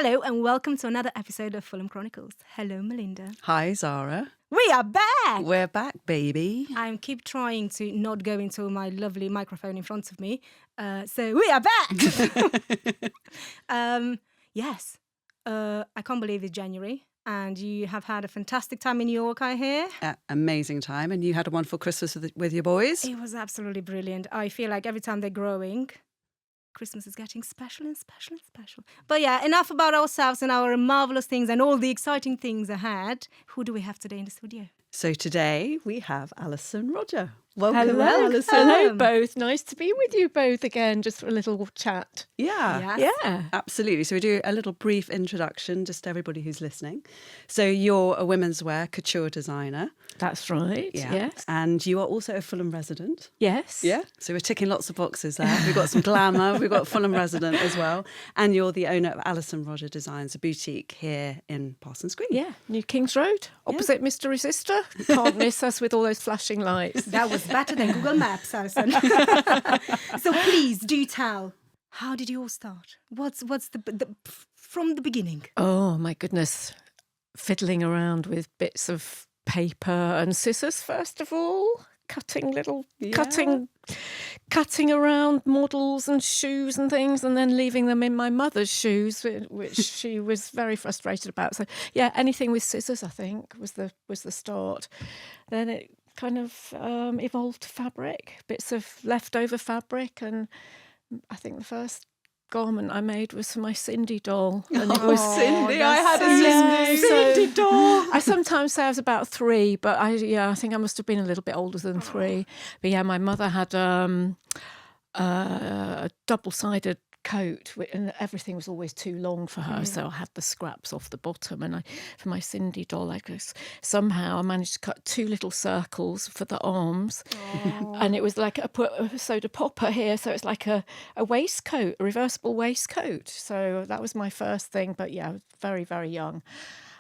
Hello and welcome to another episode of Fulham Chronicles. Hello, Melinda. Hi, Zara. We are back! We're back, baby. I keep trying to not go into my lovely microphone in front of me. So we are back! Yes, I can't believe it's January. And you have had a fantastic time in New York, I hear. Amazing time. And you had a wonderful Christmas with your boys. It was absolutely brilliant. I feel like every time they're growing, Christmas is getting special and special and special. But yeah, enough about ourselves and our marvellous things and all the exciting things ahead. Who do we have today in the studio? So today we have Allison Rodger. Welcome, Hello, Allison. Hello, both. Nice to be with you both again, just for a little chat. Yeah. Yes. Yeah. Absolutely. So we do a little brief introduction, just to everybody who's listening. So you're a womenswear couture designer. That's right. Yeah. Yes. And you are also a Fulham resident. Yes. Yeah. So we're ticking lots of boxes there. We've got some glamour. We've got Fulham resident as well. And you're the owner of Allison Rodger Designs, a boutique here in Parsons Green. Yeah. New Kings Road, opposite Mr. Resistor. Can't miss us with all those flashing lights. That was better than Google Maps, Alison. So please do tell, how did you all start? What's the from the beginning? Oh, my goodness. Fiddling around with bits of paper and scissors, first of all. Cutting around models and shoes and things, and then leaving them in my mother's shoes, which she was very frustrated about. So yeah, anything with scissors, I think, was the start. Then it kind of evolved to fabric, bits of leftover fabric, and I think the first garment I made was for my Cindy doll. And it was Cindy, I had a Cindy doll. I sometimes say I was about 3, but I think I must have been a little bit older than 3. But yeah, my mother had a double-sided coat, and everything was always too long for her, so I had the scraps off the bottom, and for my Cindy doll, somehow I managed to cut 2 little circles for the arms, and it was like I put a soda popper here, so it's like a waistcoat, a reversible waistcoat. So that was my first thing, but yeah, I was very, very young.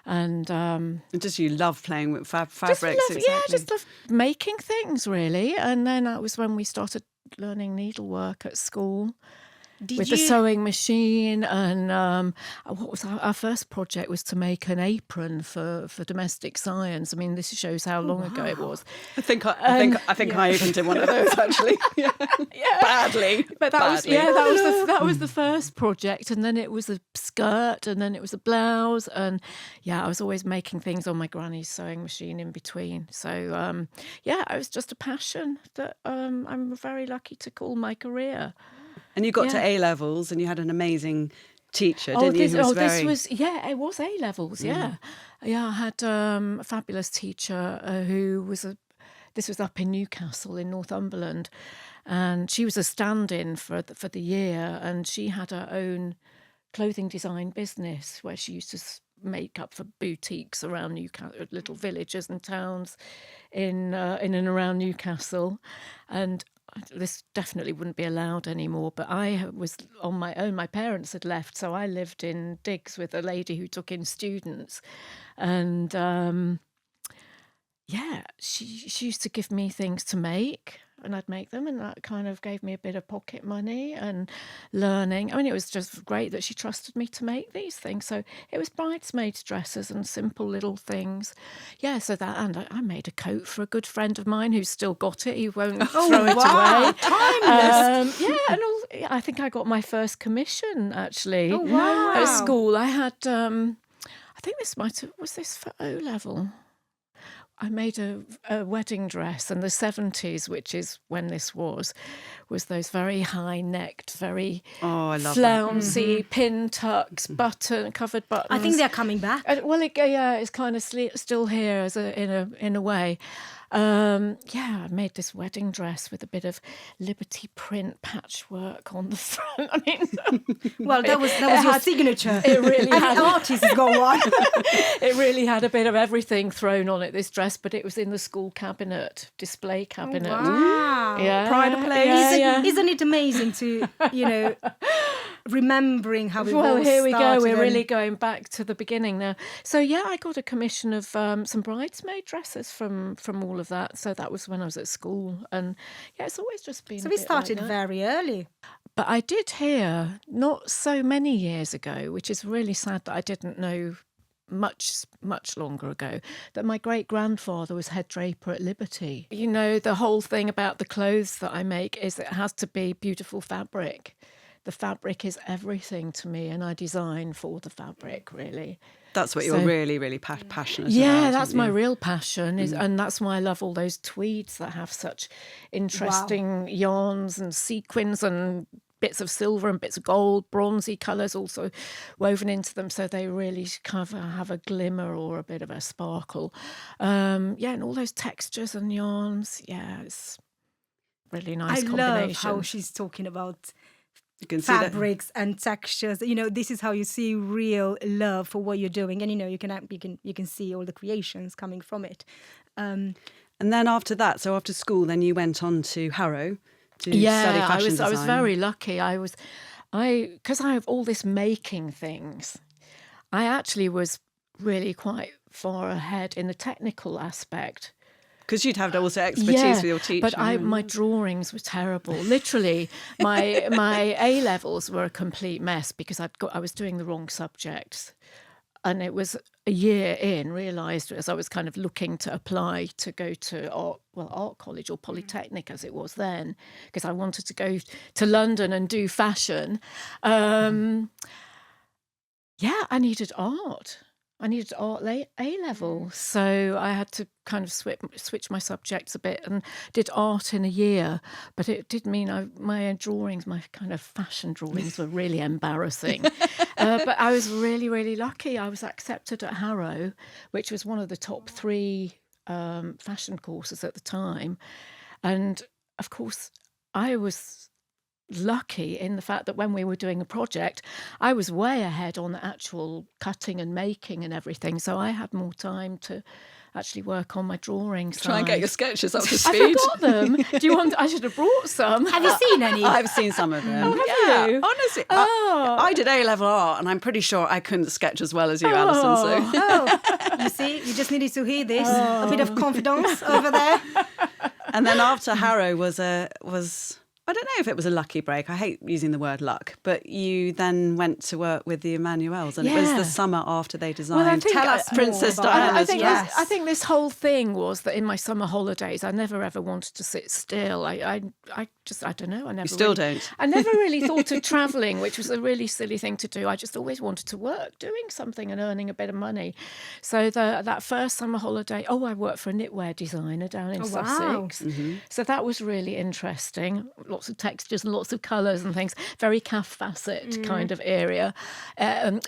And just you love playing with fabrics. Just love making things, really. And then that was when we started learning needlework at school. The sewing machine, and what was our first project was to make an apron for domestic science. I mean, this shows how long ago it was. I think I even did one of those actually. Yeah. Badly. But that was the first project, and then it was a skirt, and then it was a blouse, and yeah, I was always making things on my granny's sewing machine in between. So it was just a passion that I'm very lucky to call my career. And you got to A-levels and you had an amazing teacher, didn't you? It was A-levels, yeah. I had a fabulous teacher this was up in Newcastle in Northumberland, and she was a stand-in for the year, and she had her own clothing design business where she used to make up for boutiques around Newcastle, little villages and towns in and around Newcastle, and this definitely wouldn't be allowed anymore, but I was on my own. My parents had left, so I lived in digs with a lady who took in students. And she used to give me things to make, and I'd make them, and that kind of gave me a bit of pocket money and learning. I mean, it was just great that she trusted me to make these things. So it was bridesmaids' dresses and simple little things. Yeah, so that, and I made a coat for a good friend of mine who's still got it. He won't throw it away. Timeless. I think I got my first commission, actually. Oh, wow. At school. I had, I think was this for O-level? I made a wedding dress, and the 70s, which is when this was those very high-necked, very flouncy pin tucks, covered buttons. I think they're coming back. It's kind of still here in a way. I made this wedding dress with a bit of Liberty print patchwork on the front. I mean, well, that was your signature. It really had. Artists go on. It really had a bit of everything thrown on it. This dress, but it was in the school display cabinet. Wow! Yeah, pride of place. Isn't it amazing to remembering how we all started? Well, here we go. We're really going back to the beginning now. So yeah, I got a commission of some bridesmaid dresses from all of that. So that was when I was at school, and yeah, it's always just been. So we started very early. But I did hear, not so many years ago, which is really sad that I didn't know much longer ago, that my great-grandfather was head draper at Liberty. You know, the whole thing about the clothes that I make is it has to be beautiful fabric. The fabric is everything to me, and I design for the fabric, really. That's what you're really, really passionate about. Yeah, that's my real passion, and that's why I love all those tweeds that have such interesting yarns and sequins and bits of silver and bits of gold, bronzy colours also woven into them, so they really kind of have a glimmer or a bit of a sparkle. And all those textures and yarns. Yeah, it's really nice combination. I love how she's talking about you can fabrics see that. and textures. You know, this is how you see real love for what you're doing, and you can see all the creations coming from it. And then after that, so after school, then you went on to Harrow to study fashion design. I was very lucky. Because I have all this making things, I actually was really quite far ahead in the technical aspect. Because you'd have also expertise with your teaching. But my drawings were terrible. Literally, my A levels were a complete mess because I was doing the wrong subjects. And it was a year in, realised as I was kind of looking to apply to go to art college or Polytechnic as it was then, because I wanted to go to London and do fashion. I needed art. I needed art A level, so I had to kind of switch my subjects a bit and did art in a year. But it did mean my drawings, my kind of fashion drawings, were really embarrassing. But I was really, really lucky. I was accepted at Harrow, which was one of the top 3 fashion courses at the time. And of course, I was lucky in the fact that when we were doing a project, I was way ahead on the actual cutting and making and everything, so I had more time to actually work on my drawings. Try and get your sketches up to I speed. forgot them. Do you want? I should have brought some. Have you seen any? I've seen some of them. Oh, have you? Honestly, I did A-level art, and I'm pretty sure I couldn't sketch as well as you, Alison. So. You see, you just needed to hear this. A bit of confidence over there. And then after Harrow was I don't know if it was a lucky break. I hate using the word luck, but you then went to work with the Emmanuels, and it was the summer after they designed. Tell us Princess more about Diana's that. I think this whole thing was that in my summer holidays, I never ever wanted to sit still. I don't know. I never. You still don't. I never really thought of travelling, which was a really silly thing to do. I just always wanted to work, doing something and earning a bit of money. So that first summer holiday, I worked for a knitwear designer down in Sussex. Wow. Mm-hmm. So that was really interesting. Lots of textures and lots of colours and things. Very Calf Fassett kind of era. And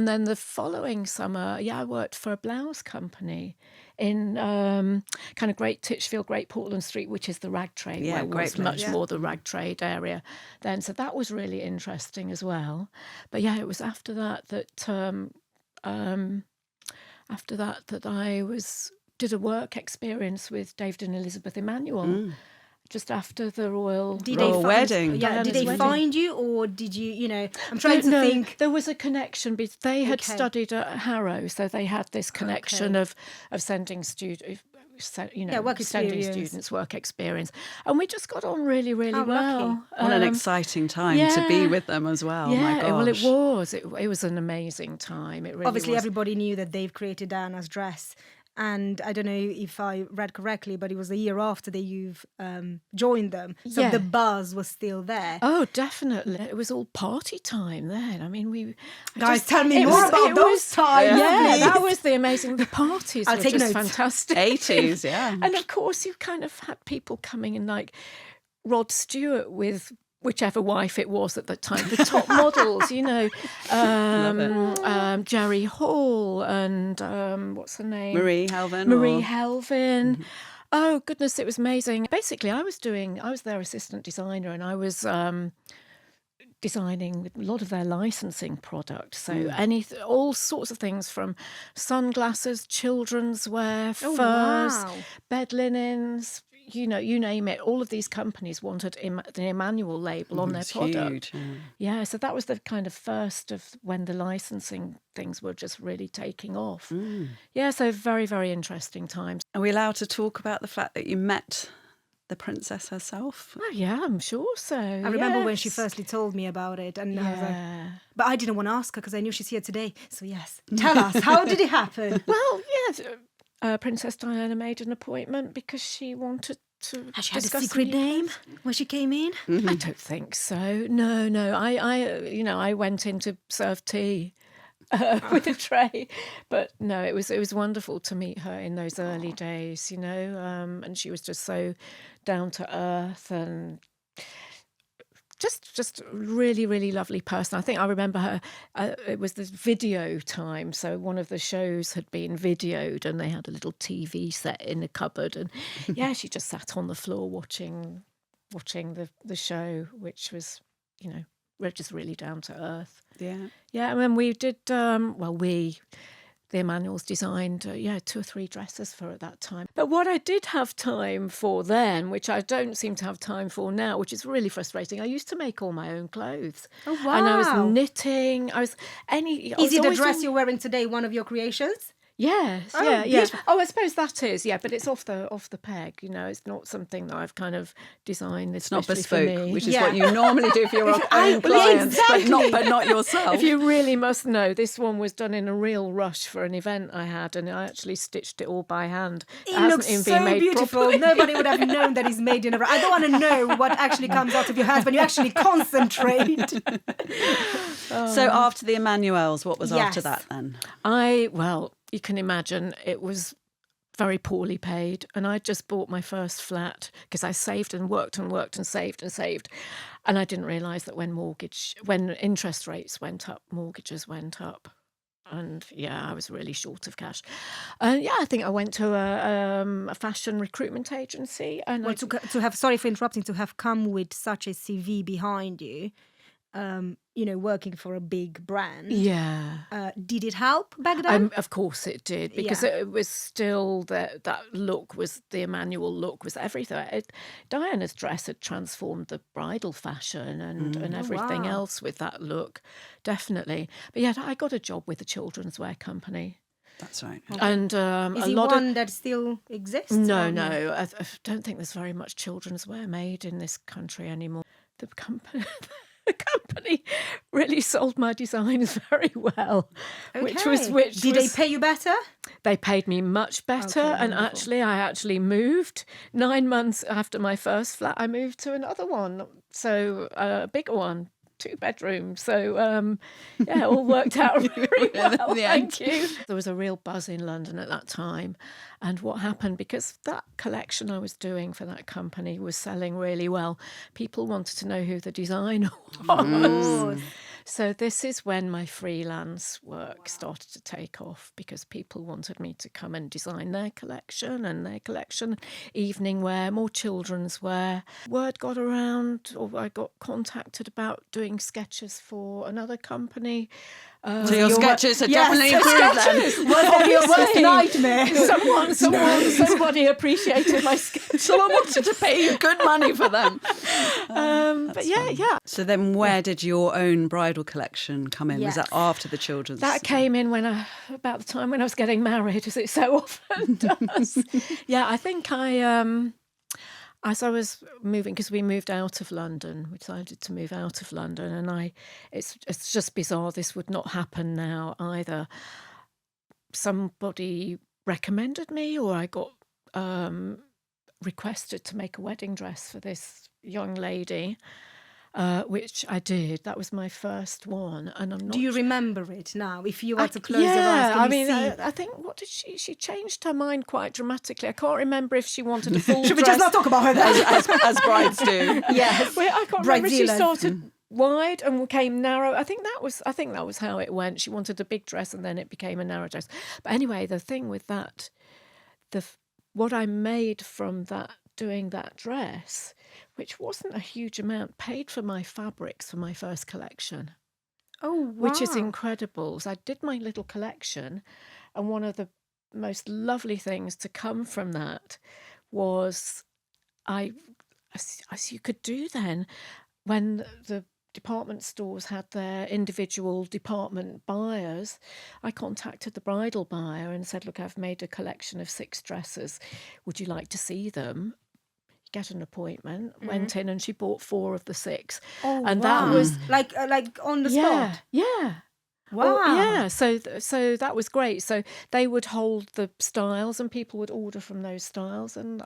then the following summer, I worked for a blouse company in kind of Great Titchfield, Great Portland Street, which is the rag trade, where it was much more the rag trade area then. So that was really interesting as well. But it was after that I did a work experience with David and Elisabeth Emmanuel. Just after the royal wedding. Yeah, did they find you, or did you, I'm trying to think. There was a connection. They had studied at Harrow, so they had this connection of sending students, work sending experience. students work experience. And we just got on really, really well. Lucky. What an exciting time to be with them as well. Yeah, my gosh. well, it was. It was an amazing time. It really Obviously, was. everybody knew that they've created Diana's dress. And I don't know if I read correctly, but it was a year after that you've joined them. So the buzz was still there. Oh, definitely. It was all party time then. I mean, Guys, tell me more about those times, Yeah, please. that was the amazing. The parties I'll were take just notes. fantastic. 80s, yeah. And of course, you kind of had people coming in like Rod Stewart with whichever wife it was at the time, the top models, Jerry Hall and what's her name? Marie Helvin. Mm-hmm. Oh, goodness, it was amazing. Basically, I was their assistant designer, and I was designing a lot of their licensing products. So all sorts of things from sunglasses, children's wear, furs, bed linens, you name it. All of these companies wanted the Emmanuel label on their product. Huge, yeah, so that was the kind of first of when the licensing things were just really taking off. Yeah, so very, very interesting times. Are we allowed to talk about the fact that you met the princess herself? Oh, yeah, I'm sure so. I remember when she firstly told me about it, and I was like, but I didn't want to ask her because I knew she's here today. So yes, tell us, how did it happen? Well, yes, Princess Diana made an appointment because she wanted to. Has she had a discuss secret some- name when she came in? I don't think so. No. I went in to serve tea with a tray, but no, it was wonderful to meet her in those early days. And she was just so down to earth and just a really, really lovely person. I think I remember her. It was this video time, so one of the shows had been videoed, and they had a little TV set in a cupboard, and she just sat on the floor watching the show, which was, just really down to earth. Yeah. And then we did. The Emmanuels designed, 2 or 3 dresses for at that time. But what I did have time for then, which I don't seem to have time for now, which is really frustrating, I used to make all my own clothes. Oh, wow. And I was knitting. Is it the dress you're wearing today one of your creations? Yes, yeah. Beautiful. Oh, I suppose that is, but it's off the peg. It's not something that I've kind of designed. It's not especially bespoke, for me. which is what you normally do for your own clients, exactly. but not yourself. If you really must know, this one was done in a real rush for an event I had, and I actually stitched it all by hand. It looks so beautiful. Properly. Nobody would have known that it's made in a rush. I don't want to know what actually comes out of your hands when you actually concentrate. So after the Emmanuels, what was after Yes. that then? You can imagine it was very poorly paid, and I just bought my first flat because I saved and worked and saved, and I didn't realise that when interest rates went up, mortgages went up, and I was really short of cash. I think I went to a fashion recruitment agency, and sorry for interrupting, to have come with such a CV behind you. Working for a big brand. Yeah. Did it help back then? Of course it did, because it was still that look was, the Emmanuel look was everything. Diana's dress had transformed the bridal fashion and everything else with that look, definitely. But I got a job with a children's wear company. That's right. And is it one that still exists? No. I don't think there's very much children's wear made in this country anymore. The company really sold my designs very well. Okay. Did they pay you better? They paid me much better, and wonderful. I actually moved 9 months after my first flat. I moved to another one, so a bigger one, 2 bedrooms. So all worked out very well. Thank you. There was a real buzz in London at that time, and what happened, because that collection I was doing for that company was selling really well, people wanted to know who the designer was. So this is when my freelance work started to take off, because people wanted me to come and design their collection, evening wear, more children's wear. Word got around, or I got contacted about doing sketches for another company. So your sketches are definitely improved then. Was your worst nightmare? Somebody appreciated my sketch. Someone wanted to pay you good money for them. But yeah. So then where did your own bridal collection come in? Was that after the children's? That came in about the time when I was getting married, as it so often does. I think as I was moving, because we moved out of London, we decided to move out of London, and it's just bizarre, this would not happen now either. Somebody recommended me, or I got requested to make a wedding dress for this young lady, which I did. That was my first one, and I'm not. Do you remember it now? If you were to close your eyes, can you see? I think, what did she changed her mind quite dramatically. I can't remember if she wanted a full Should we dress. just not talk about her then? as brides do. Yes. Well, I can't remember if she Bridezilla. started wide and became narrow. I think that was how it went. She wanted a big dress and then it became a narrow dress. But anyway, the thing with that, what I made from that, doing that dress, which wasn't a huge amount, paid for my fabrics for my first collection. Oh, wow. Which is incredible. So I did my little collection, and one of the most lovely things to come from that was as you could do then, when the department stores had their individual department buyers, I contacted the bridal buyer and said, look, I've made a collection of 6 dresses. Would you like to see them? get an appointment, went in, and she bought 4 of the 6. Oh, And wow. that was like on the spot. yeah. Wow. Yeah, so that was great. So they would hold the styles and people would order from those styles, and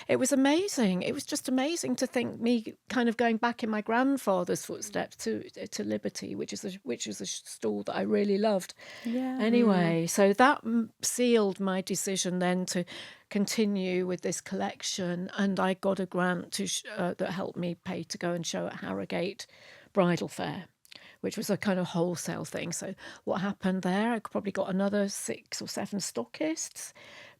it was amazing. It was just amazing to think me kind of going back in my grandfather's footsteps to Liberty, which is a store that I really loved. Yeah. Anyway, so that sealed my decision then to continue with this collection, and I got a grant that helped me pay to go and show at Harrogate Bridal Fair, which was a kind of wholesale thing. So what happened there, I probably got another 6 or 7 stockists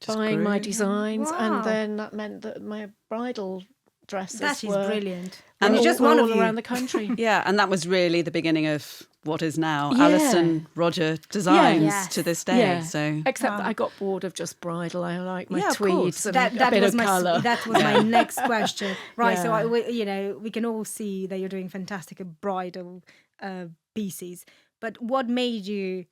buying my designs. Wow. And then that meant that my bridal dresses That is were brilliant. and And just one of all you. around the country. Yeah, and that was really the beginning of what is now Yeah. Allison Rodger Designs Yes. to this day. Yeah. So Except that I got bored of just bridal. I like my Yeah, of tweeds course. and That a bit was of colour. that was my next question. Right, so Yeah. we can all see that you're doing fantastic bridal pieces. But what made you,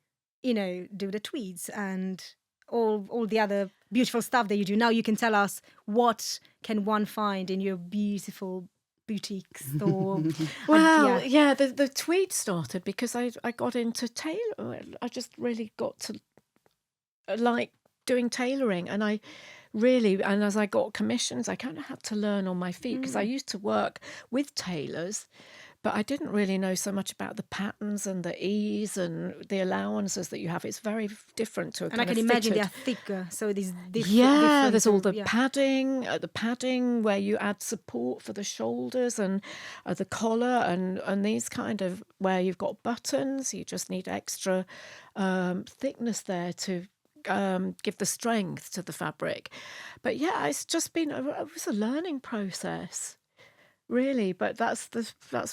do the tweeds and all the other beautiful stuff that you do? Now you can tell us, what can one find in your beautiful boutique store? Well, yeah, the tweed started because I got into tailor. I just really got to like doing tailoring, and and as I got commissions, I kind of had to learn on my feet, because I used to work with tailors, but I didn't really know so much about the patterns and the ease and the allowances that you have. It's very different to a And kind I can of imagine they fitted. are thicker, so these Yeah, there's all the yeah. padding where you add support for the shoulders and the collar, and these kind of where you've got buttons. You just need extra thickness there to give the strength to the fabric. But yeah, it's just been it was a learning process, really. But that's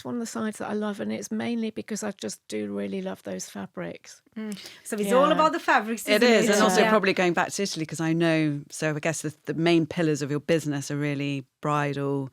one of the sides that I love, and it's mainly because I just do really love those fabrics. So it's all about the fabrics, it isn't is, it? and also Yeah. probably going back to Italy, because I know, so I guess the main pillars of your business are really bridal,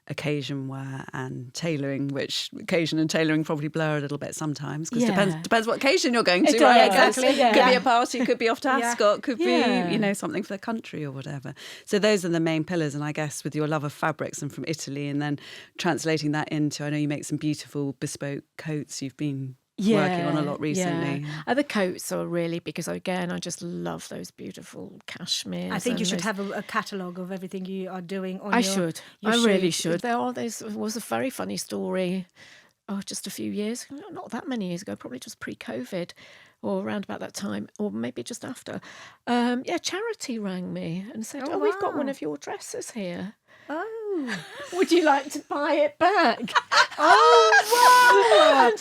occasion wear and tailoring, which occasion and tailoring probably blur a little bit sometimes, because depends what occasion you're going to, It right? does, I guess. exactly, yeah. Could be a party, could be off to Yeah. Ascot, could Yeah. be, something for the country or whatever. So those are the main pillars, and I guess with your love of fabrics and from Italy, and then translating that into, I know you make some beautiful bespoke coats you've been working on a lot recently. Yeah. The coats are really, because again, I just love those beautiful cashmeres. I think you and should those- have a catalogue of everything you are doing on I your... should. you I really should. There was a very funny story, just a few years, not that many years ago, probably just pre-COVID or around about that time, or maybe just after. Charity rang me and said, Oh, we've got wow. one of your dresses here. Oh. Would you like to buy it back? Oh, wow. And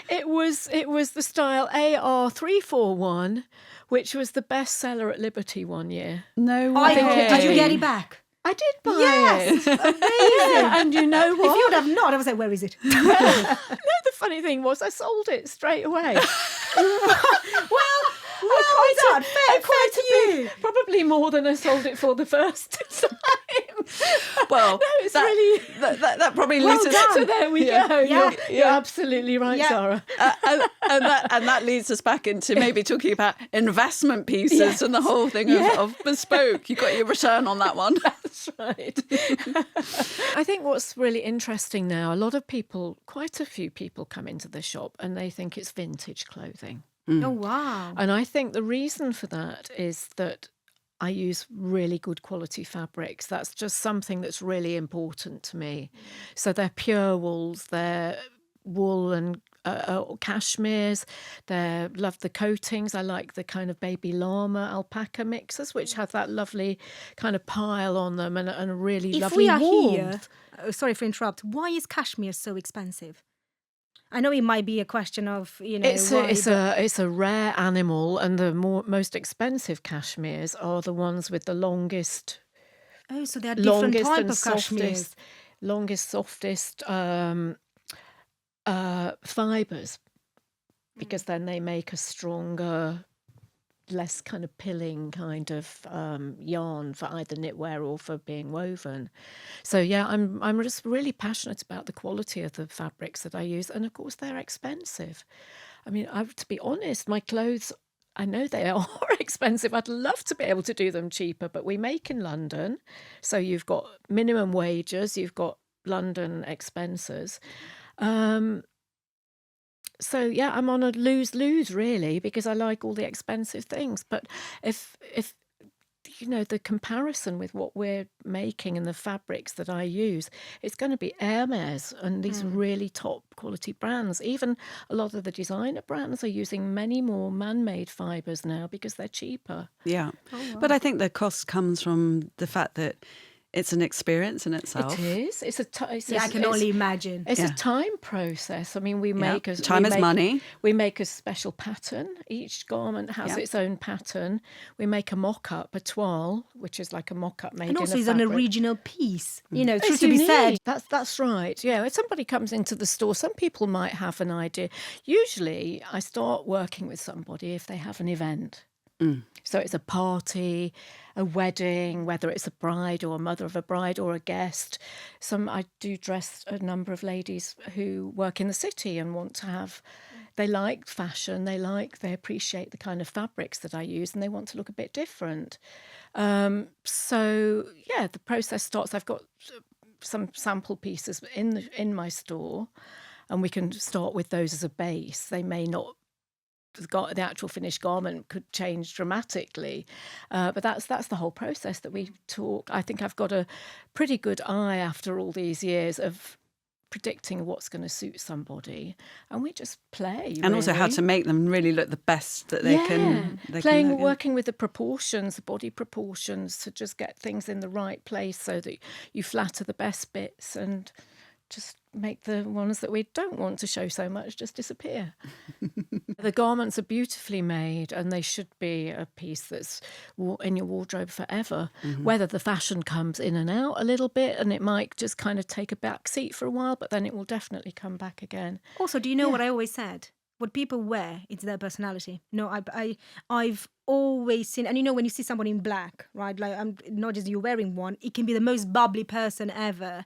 it was the style AR341, which was the bestseller at Liberty one year. No way. I hope, did you get it back? I did buy Yes, it. amazing. Yeah, and you know If what? you would have not, I was like, where is it? No, the funny thing was I sold it straight away. Well done. Fair to you. Probably more than I sold it for the first time. Well, No, it's really... that probably Well leads us. done. So there we Yeah, go. yeah, You're absolutely right, Yeah. Zara. And that leads us back into maybe talking about investment pieces Yes. and the whole thing of bespoke. You got your return on that one. That's right. I think what's really interesting now, quite a few people come into the shop and they think it's vintage clothing. Oh, wow. And I think the reason for that is that I use really good quality fabrics. That's just something that's really important to me. So they're pure wools, they're wool and cashmeres. Love the coatings. I like the kind of baby llama alpaca mixes, which have that lovely kind of pile on them and a really If lovely we are warmth. here, sorry for interrupt, why is cashmere so expensive? I know it might be a question of, It's a rare animal, and the most expensive cashmeres are the ones with the longest. Oh, so there are different longest type and of cashmeres. softest fibres, because then they make a stronger, less kind of pilling kind of yarn for either knitwear or for being woven. So yeah, I'm just really passionate about the quality of the fabrics that I use, and of course they're expensive. I mean, to be honest, my clothes I know they are expensive. I'd love to be able to do them cheaper, but we make in London. So you've got minimum wages, you've got London expenses. So yeah, I'm on a lose-lose really, because I like all the expensive things. But if the comparison with what we're making and the fabrics that I use, it's going to be Hermes and these really top quality brands. Even a lot of the designer brands are using many more man-made fibres now because they're cheaper. Yeah. Oh, wow. But I think the cost comes from the fact that it's an experience in itself. It is. It's I can only imagine. It's a time process. I mean, we make time is money. We make a special pattern. Each garment has its own pattern. We make a mock-up, a toile, which is like a mock-up made in a fabric. And also, it's an original piece. True It's to be said. That's right. Yeah, if somebody comes into the store, some people might have an idea. Usually, I start working with somebody if they have an event. So it's a party, a wedding, whether it's a bride or a mother of a bride or a guest. I do dress a number of ladies who work in the city and want to have, they like fashion, they appreciate the kind of fabrics that I use, and they want to look a bit different. So yeah, the process starts. I've got some sample pieces in my store, and we can start with those as a base. They may not. The actual finished garment could change dramatically, but that's the whole process that we talk. I think I've got a pretty good eye after all these years of predicting what's going to suit somebody, and we just play. And also how to make them really look the best that they can. Working with the proportions, the body proportions, to just get things in the right place so that you flatter the best bits and just make the ones that we don't want to show so much just disappear. The garments are beautifully made, and they should be a piece that's in your wardrobe forever. Whether the fashion comes in and out a little bit, and it might just kind of take a back seat for a while, but then it will definitely come back again. Also, do you know what I always said? What people wear, it's their personality. No, I've always seen, and when you see somebody in black, right? Like, I'm not just you wearing one, it can be the most bubbly person ever.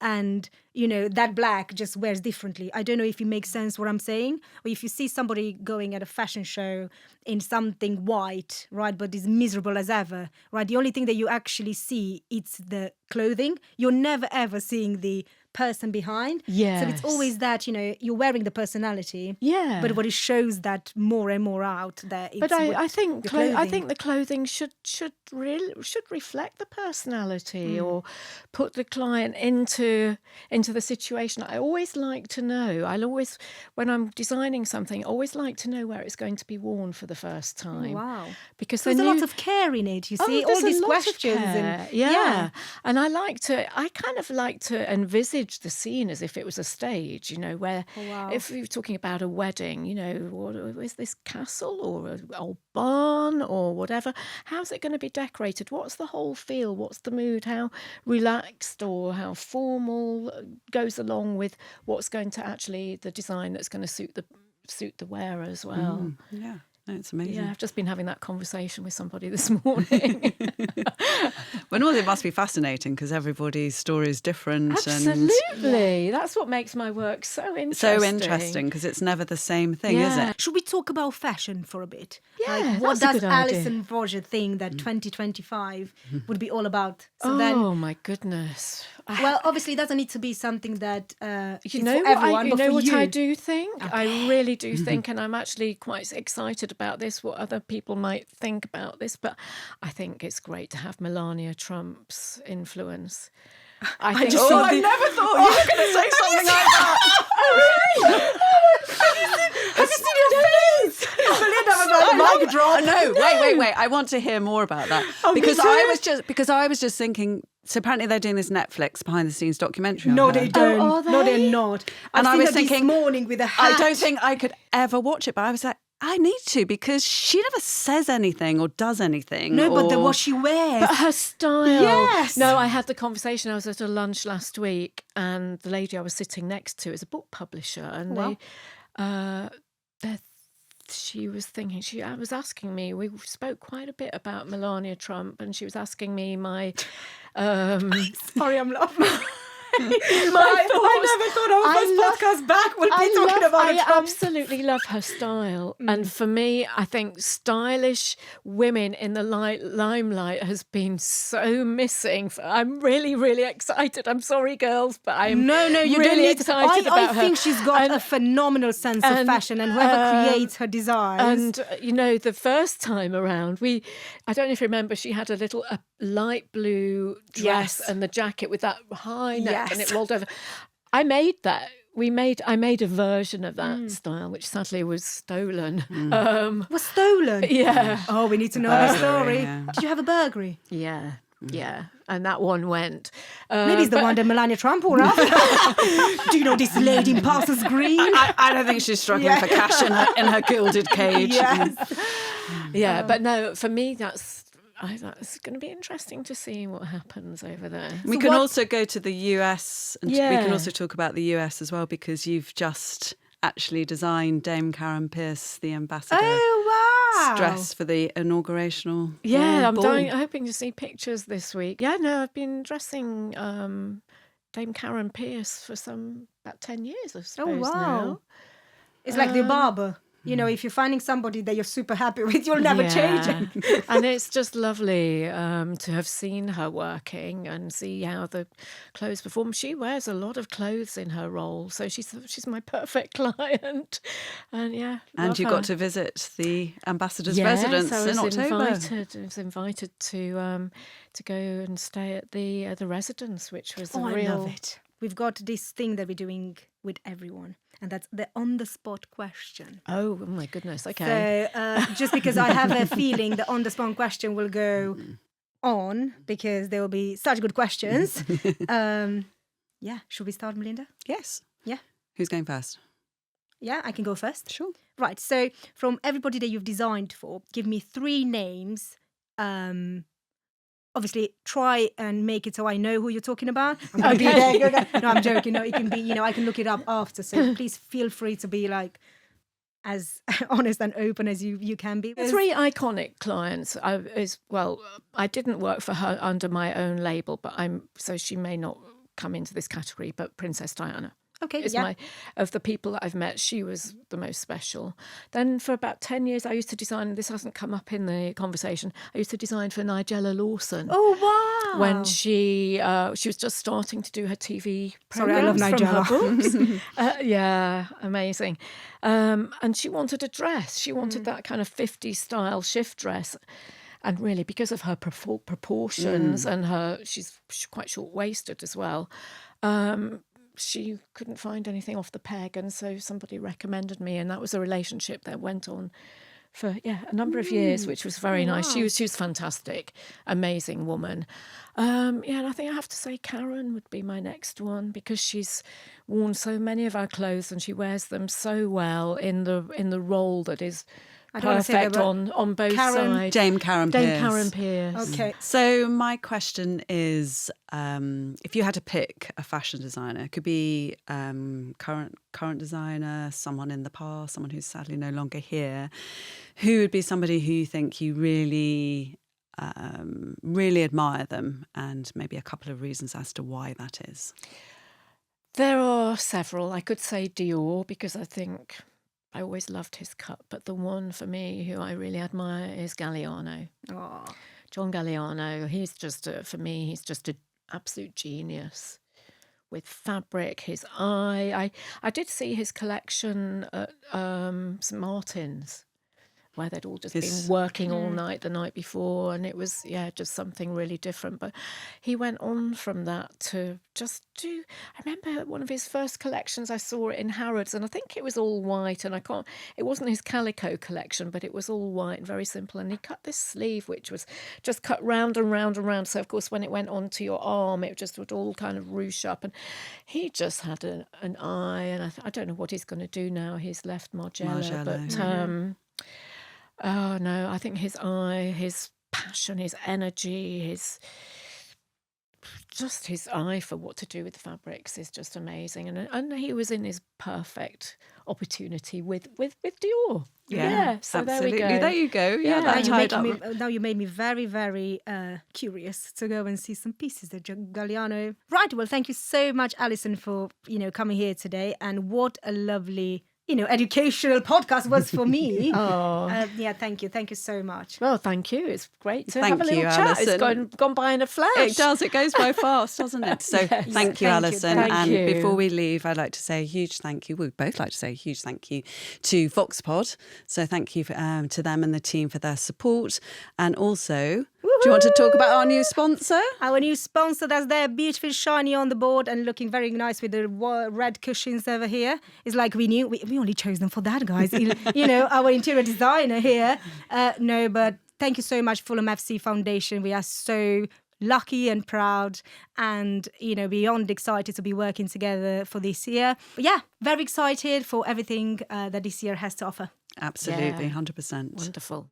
And, that black just wears differently. I don't know if it makes sense what I'm saying. Or if you see somebody going at a fashion show in something white, right, but is miserable as ever, right? The only thing that you actually see, it's the clothing. You're never, ever seeing the person behind. Yes. So it's always that, you're wearing the personality. Yeah. But what it shows that more and more out there. But I think the clothing should reflect the personality or put the client into the situation. I always like to know. When I'm designing something, I always like to know where it's going to be worn for the first time. Wow. Because there's a lot of care in it, you see. All these questions. And I kind of like to envisage the scene as if it was a stage, where if you're talking about a wedding, is this castle or an old barn or whatever? How's it going to be decorated? What's the whole feel? What's the mood? How relaxed or how formal goes along with what's going to actually the design that's going to suit the wearer as well? Yeah. No, it's amazing. Yeah, I've just been having that conversation with somebody this morning. Well, it must be fascinating because everybody's story is different. Absolutely. That's what makes my work so interesting. So interesting because it's never the same thing, is it? Should we talk about fashion for a bit? Yeah, what that's a does good idea. Allison Rodger think that 2025 would be all about? So my goodness. Well, obviously, it doesn't need to be something that is you know for everyone, what but for you. I do think? Okay. I really do think, and I'm actually quite excited about this, what other people might think about this, but I think it's great to have Melania Trump's influence. I never thought you were going to say something like that. Have you seen your face? Melinda was like, mic drop. No, wait. I want to hear more about that. Because I was just thinking, so apparently they're doing this Netflix behind the scenes documentary. No, they don't. Oh, are they? No, they're not. And I was thinking this morning with a hat. I don't think I could ever watch it, but I was like, I need to, because she never says anything or does anything. No, but what she wears. But her style. Yes. No, I had the conversation. I was at a lunch last week, and the lady I was sitting next to is a book publisher, and she was thinking, I was asking me, we spoke quite a bit about Melania Trump, and she was asking me my... Sorry, I'm laughing. I never thought our first podcast back would be talking about a I Trump. absolutely love her style. And for me, I think stylish women in the limelight has been so missing. I'm really, really excited. I'm sorry, girls, but I'm No, you really don't need to. excited about her. I think she's got a phenomenal sense of fashion, and whoever creates her designs. And, the first time around, I don't know if you remember, she had a light blue dress and the jacket with that high neck and it rolled over. I made that. I made a version of that style, which sadly was stolen. Was stolen? Yeah. Oh, we need to know the story. Yeah. Did you have a burglary? Yeah. Yeah. And that one went. Maybe it's the one that Melania Trump wore up. Do you know this lady in Parsons Green? I don't think she's struggling for cash in her gilded cage. Yes. Yeah, but no, for me, that's going to be interesting to see what happens over there. We can also go to the US, and we can also talk about the US as well, because you've just actually designed Dame Karen Pierce, the ambassador. Oh, wow. Dress for the inaugurational I'm ball. hoping to see pictures this week. Yeah, no, I've been dressing Dame Karen Pierce for about 10 years, I suppose. Oh, wow. Now. It's like the barber. You know, if you're finding somebody that you're super happy with, you'll never change it. And it's just lovely to have seen her working and see how the clothes perform. She wears a lot of clothes in her role, so she's my perfect client. And and you got to visit the ambassador's residence in October. I was invited to go and stay at the residence, which was I love it. We've got this thing that we're doing with everyone, and that's the on-the-spot question. Oh my goodness, okay. So just because I have a feeling the on-the-spot question will go on, because there will be such good questions. Should we start, Melinda? Yes. Yeah. Who's going first? Yeah, I can go first. Sure. Right, so from everybody that you've designed for, give me 3 names. Obviously, try and make it so I know who you're talking about. I'm going to be there. No, I'm joking. No, it can be, I can look it up after. So please feel free to be like as honest and open as you can be. 3 iconic clients. I didn't work for her under my own label, but so she may not come into this category, but Princess Diana. Okay, of the people that I've met, she was the most special. Then for about 10 years, I used to design, this hasn't come up in the conversation, I used to design for Nigella Lawson. Oh, wow. When she was just starting to do her TV Sorry, I love programs from Nigella. her books. Amazing. And she wanted a dress. She wanted that kind of 50s style shift dress. And really, because of her proportions and she's quite short-waisted as well, she couldn't find anything off the peg, and so somebody recommended me, and that was a relationship that went on for a number of years, which was very nice. She was fantastic, amazing woman. And I think I have to say Karen would be my next one, because she's worn so many of our clothes and she wears them so well in the role that is perfect on both sides. Dame Karen Pierce. Okay. So my question is, if you had to pick a fashion designer, it could be current designer, someone in the past, someone who's sadly no longer here, who would be somebody who you think you really admire them, and maybe a couple of reasons as to why that is? There are several. I could say Dior, because I think I always loved his cut, but the one for me who I really admire is Galliano. Oh. John Galliano. He's just, for me, he's just an absolute genius with fabric, his eye. I did see his collection at St Martin's, where they'd all just been working all night the night before, and it was just something really different. But he went on from that to just do, I remember one of his first collections, I saw it in Harrods, and I think it was all white, and it wasn't his calico collection, but it was all white and very simple, and he cut this sleeve which was just cut round and round and round, so of course when it went onto your arm it just would all kind of ruche up, and he just had an eye, and I don't know what he's going to do now. He's left Margiela. But oh no, I think his eye, his passion, his energy, just his eye for what to do with the fabrics is just amazing. And he was in his perfect opportunity with Dior. Yeah, so absolutely. there we go. There you go. Yeah, Yeah. that tied up. Now you made me very, very curious to go and see some pieces of Galliano. Right, well, thank you so much, Alison, for, coming here today. And what a lovely, educational podcast was for me. Yeah, thank you. Thank you so much. Well, thank you. It's great to Thank have a little you, chat. It's Alison. gone by in a flash. It does. It goes by fast, doesn't it? So Yes. thank you, Thank you. Alison. Thank and you. before we leave, I'd like to say a huge thank you. We'd both like to say a huge thank you to VoxPod. So thank you to them and the team for their support. And also, do you want to talk about our new sponsor? Our new sponsor, that's there, beautiful, shiny on the board and looking very nice with the red cushions over here. It's like we only chose them for that, guys. Our interior designer here. No, but thank you so much, Fulham FC Foundation. We are so lucky and proud and, beyond excited to be working together for this year. But yeah, very excited for everything that this year has to offer. Absolutely, Yeah. 100%. Wonderful.